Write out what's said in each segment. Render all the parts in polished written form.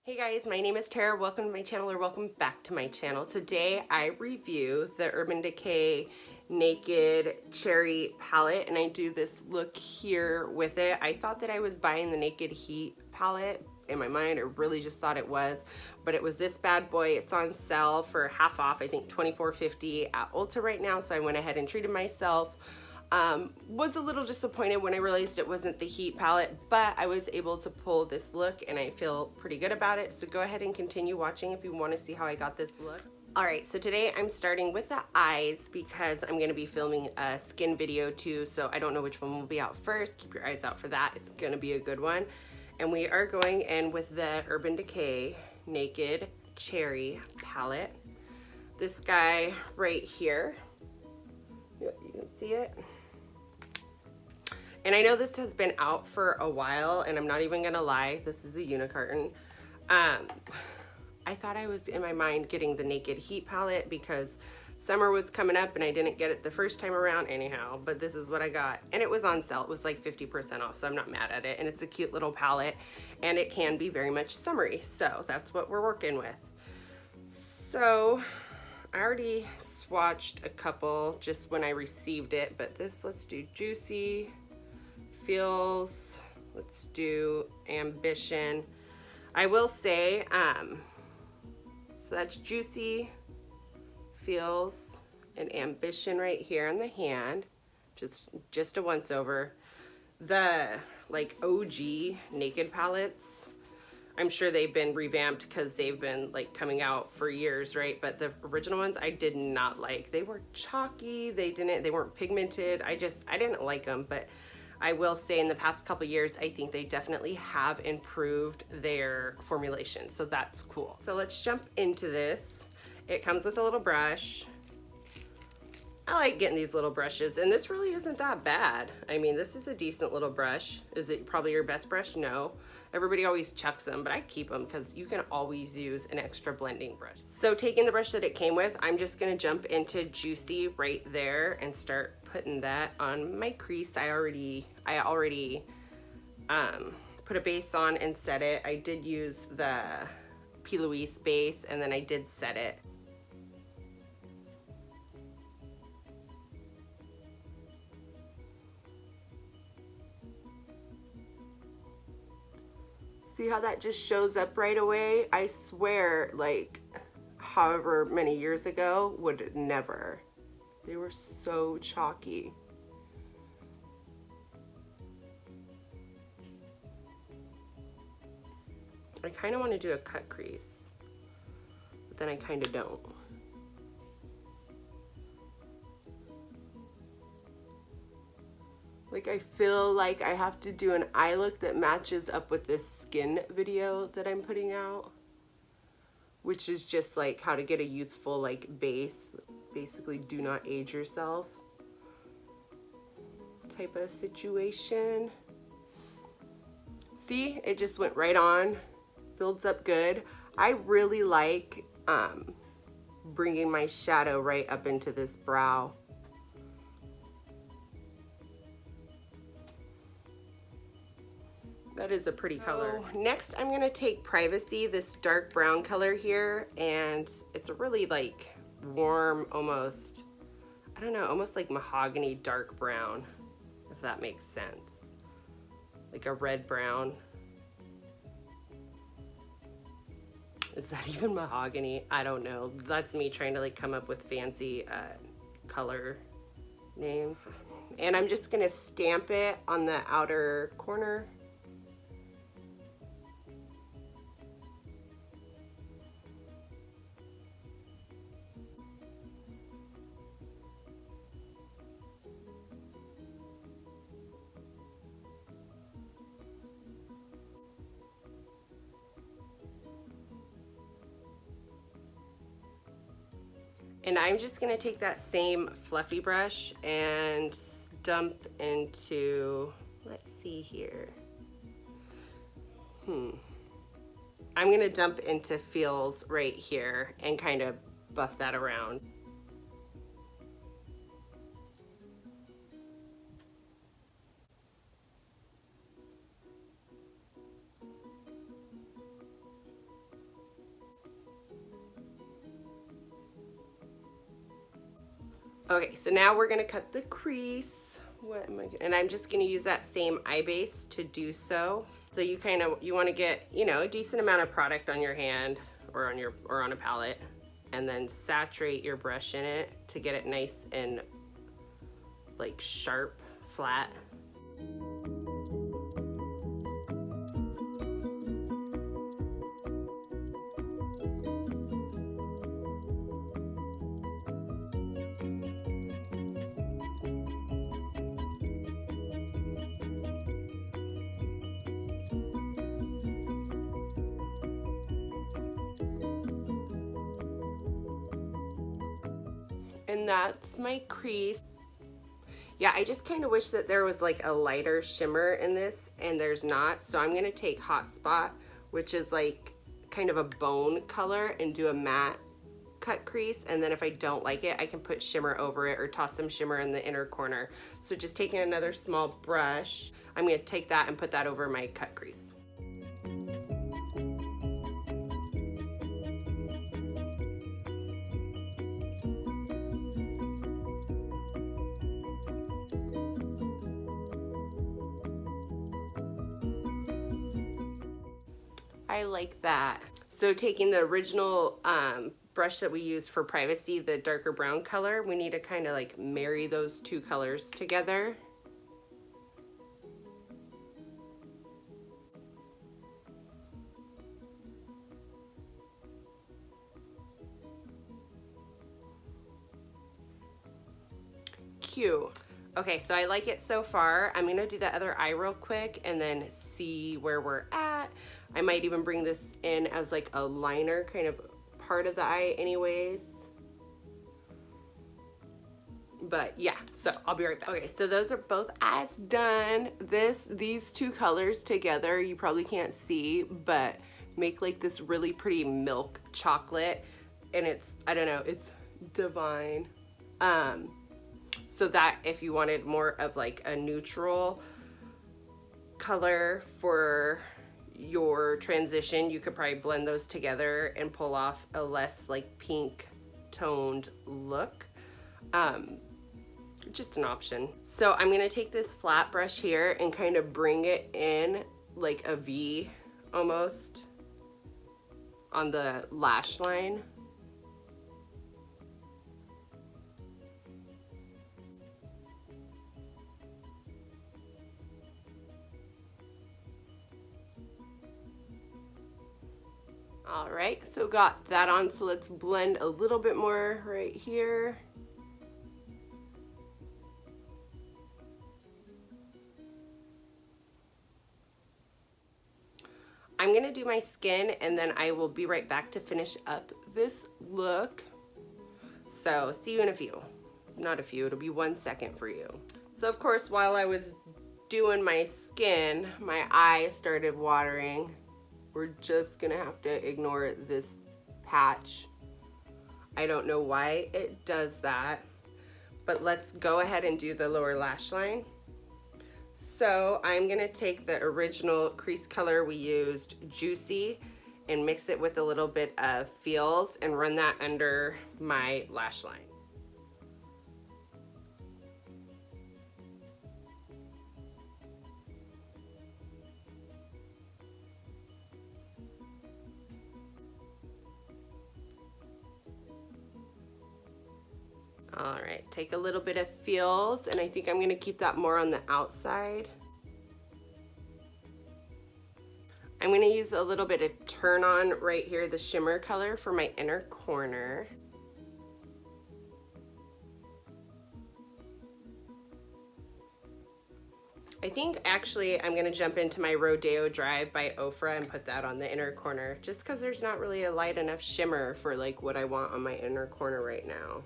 Hey guys, my name is Tara. Welcome to my channel, or welcome back to my channel. Today I review the Urban Decay Naked Cherry palette, and I do this look here with it. I thought that I was buying the Naked Heat palette. In my mind, I really just thought it was, but it was this bad boy. It's on sale for half off, I think $24.50 at Ulta right now, so I went ahead and treated myself. Was a little disappointed when I realized it wasn't the Heat palette, but I was able to pull this look and I feel pretty good about it. So go ahead and continue watching if you want to see how I got this look. Alright, so today I'm starting with the eyes because I'm going to be filming a skin video too, so I don't know which one will be out first. Keep your eyes out for that. It's going to be a good one. And we are going in with the Urban Decay Naked Cherry palette. This guy right here, you can see it. And I know this has been out for a while, and I'm not even gonna lie, this is a unicarton. I thought I was, in my mind, getting the Naked Heat palette because summer was coming up and I didn't get it the first time around anyhow, but this is what I got. And it was on sale. It was like 50% off, so I'm not mad at it. And it's a cute little palette, and it can be very much summery, so that's what we're working with. So I already swatched a couple just when I received it, but this, let's do Juicy, Feels, let's do Ambition. I will say, so that's Juicy, Feels, and Ambition right here in the hand. Just a once over. The like OG Naked palettes, I'm sure they've been revamped because they've been like coming out for years, right? But the original ones I did not like. They were chalky, they weren't pigmented. I didn't like them, but I will say in the past couple years, I think they definitely have improved their formulation, so that's cool. So let's jump into this. It comes with a little brush. I like getting these little brushes, and this really isn't that bad. I mean, this is a decent little brush. Is it probably your best brush? No. Everybody always chucks them, but I keep them because you can always use an extra blending brush. So taking the brush that it came with, I'm just gonna jump into Juicy right there and start putting that on my crease. I already put a base on and set it. I did use the P. Louise base, and then I did set it. See how that just shows up right away? I swear, like, however many years ago, would never. They were so chalky. I kind of want to do a cut crease, but then I kind of don't. Like, I feel like I have to do an eye look that matches up with this skin video that I'm putting out, which is just like how to get a youthful like base, basically do not age yourself type of situation. See, it just went right on, builds up good. I really like bringing my shadow right up into this brow. That is a pretty color. Next, I'm gonna take Privacy, this dark brown color here, and it's a really like warm, almost, I don't know, almost like mahogany dark brown, if that makes sense. Like a red brown. Is that even mahogany? I don't know. That's me trying to like come up with fancy color names. And I'm just gonna stamp it on the outer corner. And I'm just gonna take that same fluffy brush and dump into, let's see here. I'm gonna dump into Feels right here and kind of buff that around. Okay, so now we're gonna cut the crease. What am I gonna, and I'm just gonna use that same eye base to do so. So you wanna get, you know, a decent amount of product on your hand or on a palette, and then saturate your brush in it to get it nice and like sharp, flat. And that's my crease. Yeah, I just kind of wish that there was like a lighter shimmer in this, and there's not. So I'm gonna take Hot Spot, which is like kind of a bone color, and do a matte cut crease. And then if I don't like it, I can put shimmer over it or toss some shimmer in the inner corner. So just taking another small brush, I'm gonna take that and put that over my cut crease. I like that. So taking the original brush that we used for Privacy, the darker brown color, we need to kind of like marry those two colors together. Cute. Okay, so I like it so far. I'm gonna do the other eye real quick and then see where we're at. I might even bring this in as like a liner kind of part of the eye anyways. But yeah, so I'll be right back. Okay, so those are both eyes done. These two colors together, you probably can't see, but make like this really pretty milk chocolate, and it's, I don't know, it's divine. So that if you wanted more of like a neutral color for your transition, you could probably blend those together and pull off a less like pink toned look. Just an option. So I'm gonna take this flat brush here and kind of bring it in like a V almost on the lash line. All right, so got that on, so let's blend a little bit more right here. I'm gonna do my skin and then I will be right back to finish up this look. So see you in a few. Not a few, it'll be 1 second for you. So of course, while I was doing my skin, my eye started watering. We're just gonna have to ignore this patch. I don't know why it does that, but let's go ahead and do the lower lash line. So I'm gonna take the original crease color we used, Juicy, and mix it with a little bit of Feels and run that under my lash line. All right, take a little bit of Feels, and I think I'm gonna keep that more on the outside. I'm gonna use a little bit of Turn On right here, the shimmer color, for my inner corner. I think actually I'm gonna jump into my Rodeo Drive by Ofra and put that on the inner corner, just because there's not really a light enough shimmer for like what I want on my inner corner right now.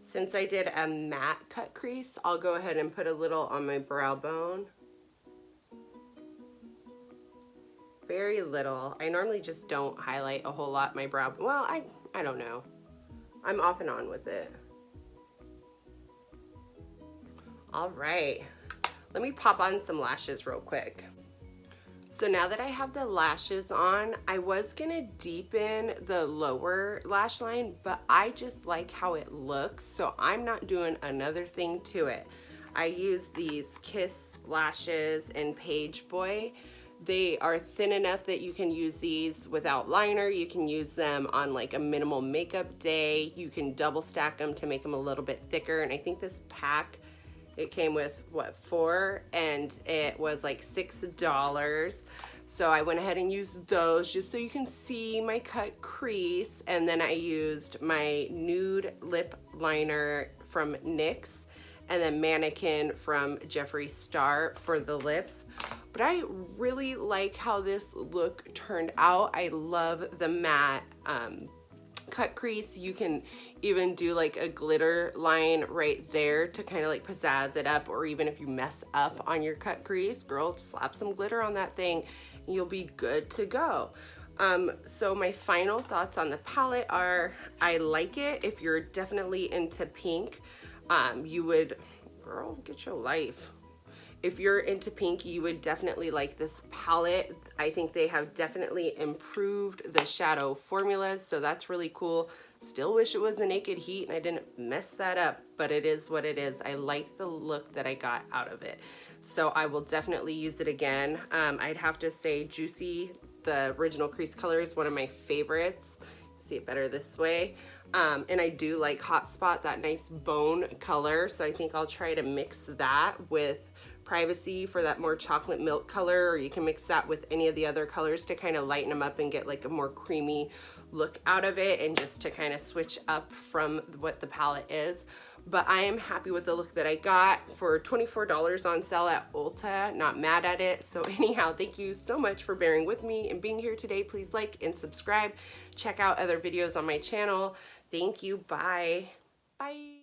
Since I did a matte cut crease, I'll go ahead and put a little on my brow bone. Very little. I normally just don't highlight a whole lot my brow. Well, I don't know. I'm off and on with it. All right, let me pop on some lashes real quick. So now that I have the lashes on, I was gonna deepen the lower lash line, but I just like how it looks, so I'm not doing another thing to it. I use these Kiss lashes in Page Boy. They are thin enough that you can use these without liner. You can use them on like a minimal makeup day. You can double stack them to make them a little bit thicker, and I think this pack, it came with what, 4, and it was like $6. So I went ahead and used those just so you can see my cut crease. And then I used my nude lip liner from NYX and then Mannequin from Jeffree Star for the lips. But I really like how this look turned out. I love the matte cut crease. You can even do like a glitter line right there to kind of like pizzazz it up, or even if you mess up on your cut crease, girl, slap some glitter on that thing and you'll be good to go. So my final thoughts on the palette are, I like it. If you're definitely into pink, you would, girl, get your life. If you're into pink, you would definitely like this palette. I think they have definitely improved the shadow formulas, so that's really cool. Still wish it was the Naked Heat and I didn't mess that up, but it is what it is. I like the look that I got out of it. So I will definitely use it again. I'd have to say Juicy, the original crease color, is one of my favorites. See it better this way. And I do like Hot Spot, that nice bone color. So I think I'll try to mix that with Privacy for that more chocolate milk color, or you can mix that with any of the other colors to kind of lighten them up and get like a more creamy look out of it, and just to kind of switch up from what the palette is. But I am happy with the look that I got for $24 on sale at Ulta. Not mad at it. So anyhow, thank you so much for bearing with me and being here today. Please like and subscribe. Check out other videos on my channel. Thank you. Bye. Bye.